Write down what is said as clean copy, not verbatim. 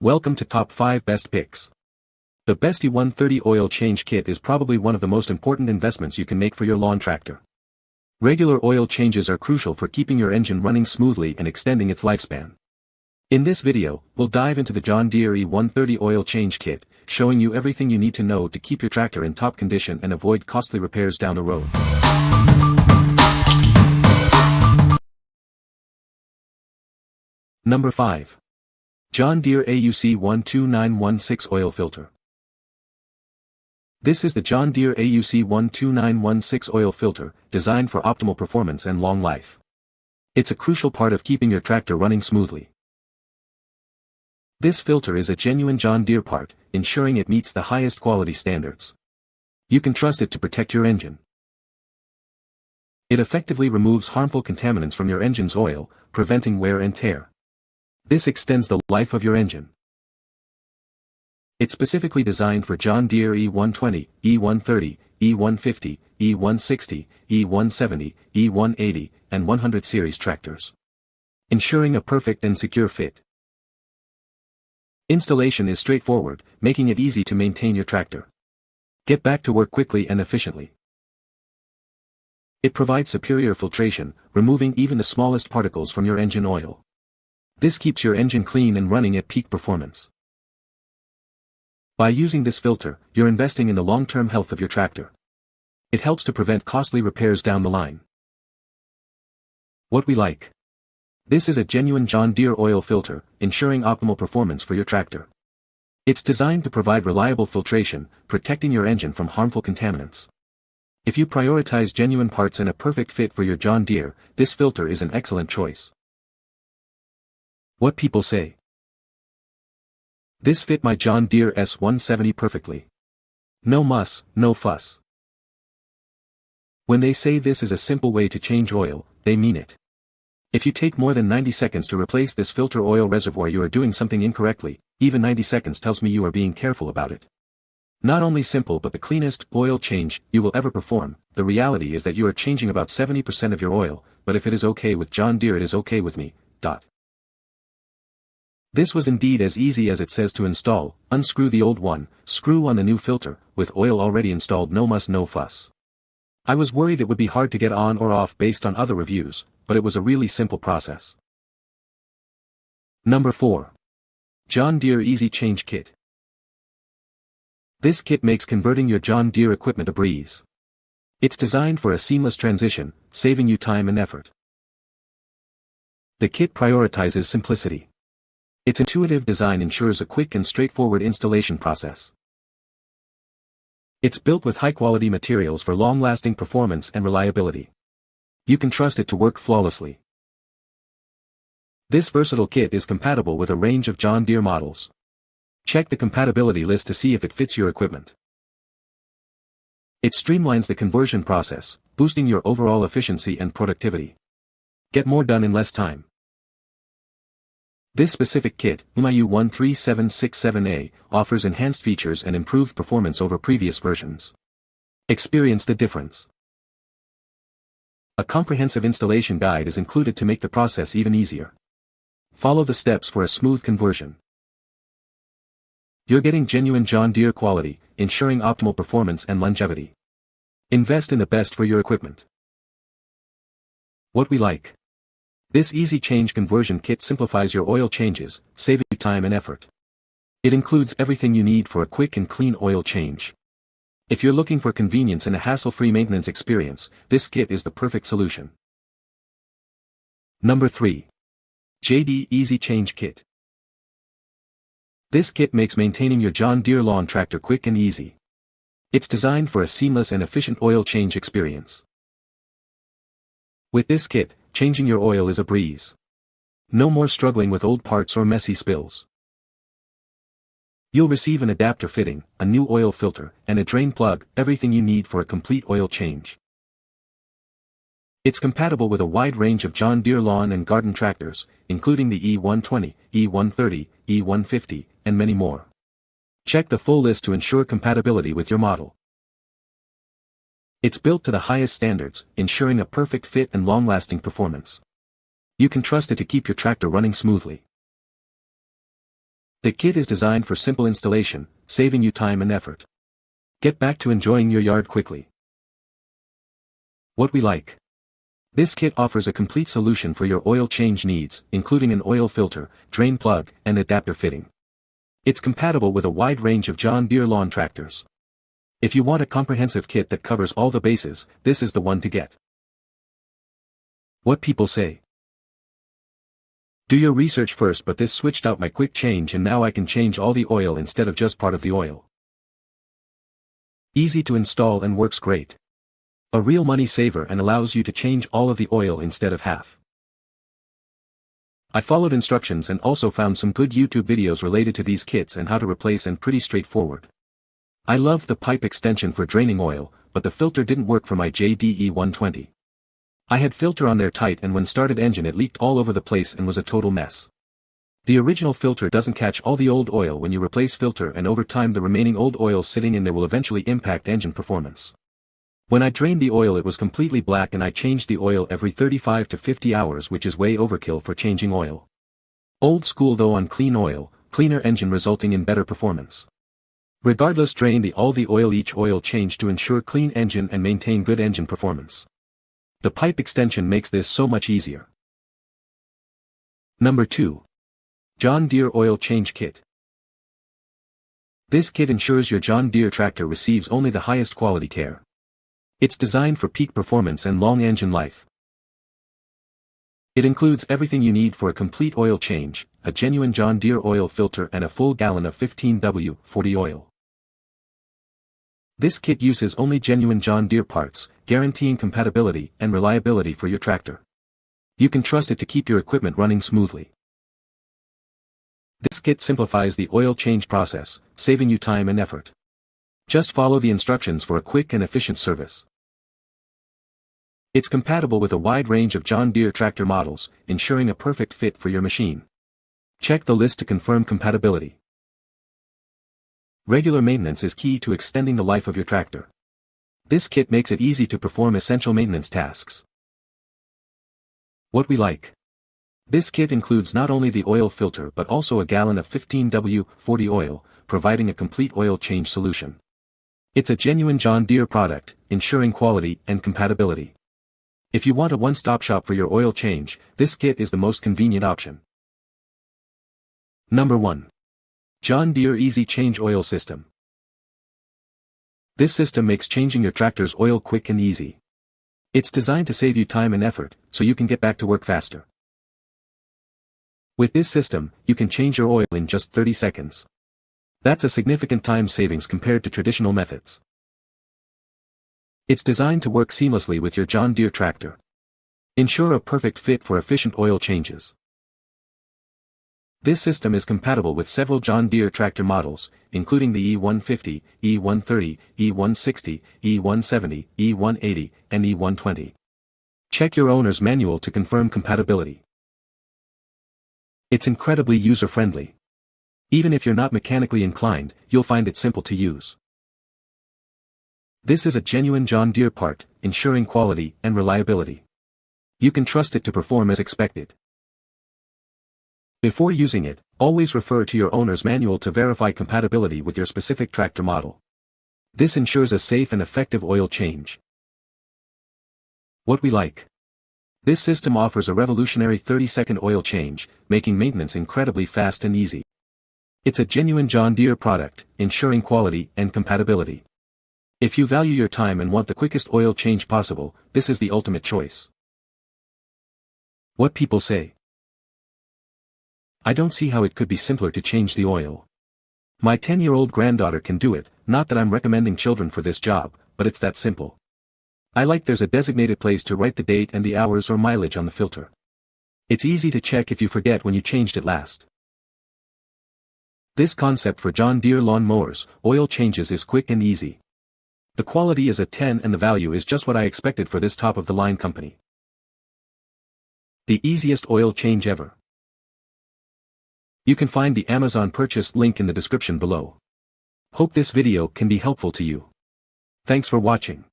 Welcome to Top 5 Best Picks. The best E130 Oil Change Kit is probably one of the most important investments you can make for your lawn tractor. Regular oil changes are crucial for keeping your engine running smoothly and extending its lifespan. In this video, we'll dive into the John Deere E130 Oil Change Kit, showing you everything you need to know to keep your tractor in top condition and avoid costly repairs down the road. Number 5. John Deere AUC 12916 Oil Filter. This is the John Deere AUC 12916 oil filter, designed for optimal performance and long life. It's a crucial part of keeping your tractor running smoothly. This filter is a genuine John Deere part, ensuring it meets the highest quality standards. You can trust it to protect your engine. It effectively removes harmful contaminants from your engine's oil, preventing wear and tear. This extends the life of your engine. It's specifically designed for John Deere E120, E130, E150, E160, E170, E180, and 100 series tractors, ensuring a perfect and secure fit. Installation is straightforward, making it easy to maintain your tractor. Get back to work quickly and efficiently. It provides superior filtration, removing even the smallest particles from your engine oil. This keeps your engine clean and running at peak performance. By using this filter, you're investing in the long-term health of your tractor. It helps to prevent costly repairs down the line. What we like. This is a genuine John Deere oil filter, ensuring optimal performance for your tractor. It's designed to provide reliable filtration, protecting your engine from harmful contaminants. If you prioritize genuine parts and a perfect fit for your John Deere, this filter is an excellent choice. What people say. This fit my John Deere S170 perfectly. No muss, no fuss. When they say this is a simple way to change oil, they mean it. If you take more than 90 seconds to replace this filter oil reservoir, you are doing something incorrectly. Even 90 seconds tells me you are being careful about it. Not only simple but the cleanest oil change you will ever perform. The reality is that you are changing about 70% of your oil, but if it is okay with John Deere, it is okay with me. This was indeed as easy as it says to install. Unscrew the old one, screw on the new filter, with oil already installed. No muss, no fuss. I was worried it would be hard to get on or off based on other reviews, but it was a really simple process. Number 4. John Deere Easy Change Kit. This kit makes converting your John Deere equipment a breeze. It's designed for a seamless transition, saving you time and effort. The kit prioritizes simplicity. Its intuitive design ensures a quick and straightforward installation process. It's built with high-quality materials for long-lasting performance and reliability. You can trust it to work flawlessly. This versatile kit is compatible with a range of John Deere models. Check the compatibility list to see if it fits your equipment. It streamlines the conversion process, boosting your overall efficiency and productivity. Get more done in less time. This specific kit, E130 offers enhanced features and improved performance over previous versions. Experience the difference. A comprehensive installation guide is included to make the process even easier. Follow the steps for a smooth conversion. You're getting genuine John Deere quality, ensuring optimal performance and longevity. Invest in the best for your equipment. What we like. This easy change conversion kit simplifies your oil changes, saving you time and effort. It includes everything you need for a quick and clean oil change. If you're looking for convenience and a hassle-free maintenance experience, this kit is the perfect solution. Number 3. JD Easy Change Kit. This kit makes maintaining your John Deere lawn tractor quick and easy. It's designed for a seamless and efficient oil change experience. With this kit, changing your oil is a breeze. No more struggling with old parts or messy spills. You'll receive an adapter fitting, a new oil filter, and a drain plug, everything you need for a complete oil change. It's compatible with a wide range of John Deere lawn and garden tractors, including the E120, E130, E150, and many more. Check the full list to ensure compatibility with your model. It's built to the highest standards, ensuring a perfect fit and long-lasting performance. You can trust it to keep your tractor running smoothly. The kit is designed for simple installation, saving you time and effort. Get back to enjoying your yard quickly. What we like. This kit offers a complete solution for your oil change needs, including an oil filter, drain plug, and adapter fitting. It's compatible with a wide range of John Deere lawn tractors. If you want a comprehensive kit that covers all the bases, this is the one to get. What people say. Do your research first, but this switched out my quick change and now I can change all the oil instead of just part of the oil. Easy to install and works great. A real money saver and allows you to change all of the oil instead of half. I followed instructions and also found some good YouTube videos related to these kits and how to replace, and pretty straightforward. I loved the pipe extension for draining oil, but the filter didn't work for my E130. I had filter on there tight and when started engine it leaked all over the place and was a total mess. The original filter doesn't catch all the old oil when you replace filter, and over time the remaining old oil sitting in there will eventually impact engine performance. When I drained the oil it was completely black and I changed the oil every 35 to 50 hours, which is way overkill for changing oil. Old school though on clean oil, cleaner engine resulting in better performance. Regardless, drain all the oil each oil change to ensure clean engine and maintain good engine performance. The pipe extension makes this so much easier. Number 2. John Deere Oil Change Kit. This kit ensures your John Deere tractor receives only the highest quality care. It's designed for peak performance and long engine life. It includes everything you need for a complete oil change, a genuine John Deere oil filter and a full gallon of 15W40 oil. This kit uses only genuine John Deere parts, guaranteeing compatibility and reliability for your tractor. You can trust it to keep your equipment running smoothly. This kit simplifies the oil change process, saving you time and effort. Just follow the instructions for a quick and efficient service. It's compatible with a wide range of John Deere tractor models, ensuring a perfect fit for your machine. Check the list to confirm compatibility. Regular maintenance is key to extending the life of your tractor. This kit makes it easy to perform essential maintenance tasks. What we like. This kit includes not only the oil filter but also a gallon of 15W40 oil, providing a complete oil change solution. It's a genuine John Deere product, ensuring quality and compatibility. If you want a one-stop shop for your oil change, this kit is the most convenient option. Number 1. John Deere Easy Change Oil System. This system makes changing your tractor's oil quick and easy. It's designed to save you time and effort, so you can get back to work faster. With this system, you can change your oil in just 30 seconds. That's a significant time savings compared to traditional methods. It's designed to work seamlessly with your John Deere tractor. Ensure a perfect fit for efficient oil changes. This system is compatible with several John Deere tractor models, including the E150, E130, E160, E170, E180, and E120. Check your owner's manual to confirm compatibility. It's incredibly user-friendly. Even if you're not mechanically inclined, you'll find it simple to use. This is a genuine John Deere part, ensuring quality and reliability. You can trust it to perform as expected. Before using it, always refer to your owner's manual to verify compatibility with your specific tractor model. This ensures a safe and effective oil change. What we like. This system offers a revolutionary 30-second oil change, making maintenance incredibly fast and easy. It's a genuine John Deere product, ensuring quality and compatibility. If you value your time and want the quickest oil change possible, this is the ultimate choice. What people say. I don't see how it could be simpler to change the oil. My 10-year-old granddaughter can do it, not that I'm recommending children for this job, but it's that simple. I like there's a designated place to write the date and the hours or mileage on the filter. It's easy to check if you forget when you changed it last. This concept for John Deere lawn mowers, oil changes is quick and easy. The quality is a 10 and the value is just what I expected for this top-of-the-line company. The easiest oil change ever. You can find the Amazon purchase link in the description below. Hope this video can be helpful to you. Thanks for watching.